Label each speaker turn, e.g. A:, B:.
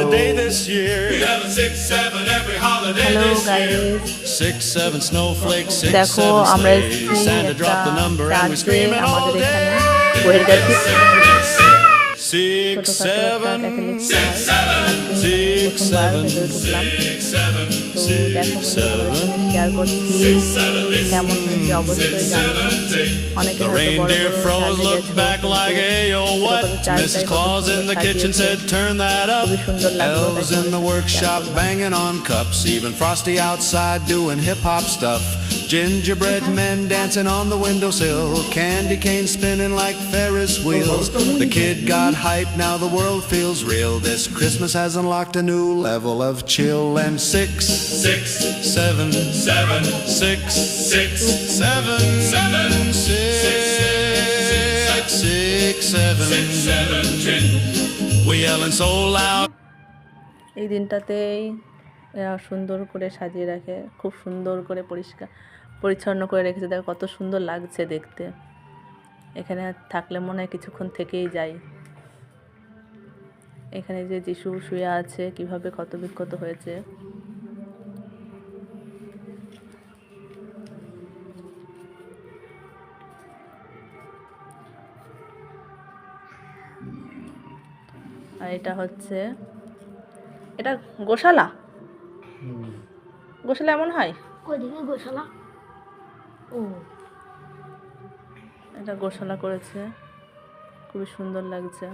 A: holiday this year.
B: Hello guys,
A: 6, 7 snowflakes, 6,
B: দেখো
A: 7
B: আমরা
A: sleigh.
B: এসেছি
A: Santa
B: একটা
A: dropped the number and we
B: চার্চে
A: screaming all
B: আমাদের
A: day.
B: এখানে বইয়ের কাছে
A: 6,
B: ছোটখাটো একটা
A: 7,
B: ক্যাথলিক চার্চ।
A: 6,
B: প্রথমবার
A: 7,
B: ভেতরে ঢুকলাম, তো
A: 6,
B: দেখো
A: 7.
B: শেয়ার করছি কেমন হয়েছে অবশ্যই জানো। অনেকে
A: The
B: হয়তো বড়
A: reindeer
B: বড়
A: froze,
B: সাজিয়ে
A: looked
B: গেছে,
A: back like, hey, oh, what? Mrs. Claus in the kitchen said, turn that up.
B: খুবই সুন্দর লাগলো।
A: Elves in the workshop banging on cups, even Frosty outside doing hip-hop stuff. Gingerbread men dancing on the windowsill, candy canes spinning like Ferris wheels. The kid got hype, now the world feels real. This Christmas has unlocked a new level of chill. And 6, 7, 6, 7, 6, 7. We yelling so loud.
B: এই দিনটাতেই এরা সুন্দর করে সাজিয়ে রাখে, খুব সুন্দর করে পরিষ্কার পরিচ্ছন্ন করে রেখেছে। দেখো কত সুন্দর লাগছে দেখতে। এখানে থাকলে মনে হয় কিছুক্ষণ থেকেই যাই। এখানে যে যিশু শুয়ে আছে, কিভাবে ক্ষত বিক্ষত হয়েছে। আর এটা হচ্ছে, এটা গোশালা। গোশালা এমন হয়?
C: ওইদিকে গোশালা। ও
B: এটা গোশালা করেছে, খুবই সুন্দর লাগছে।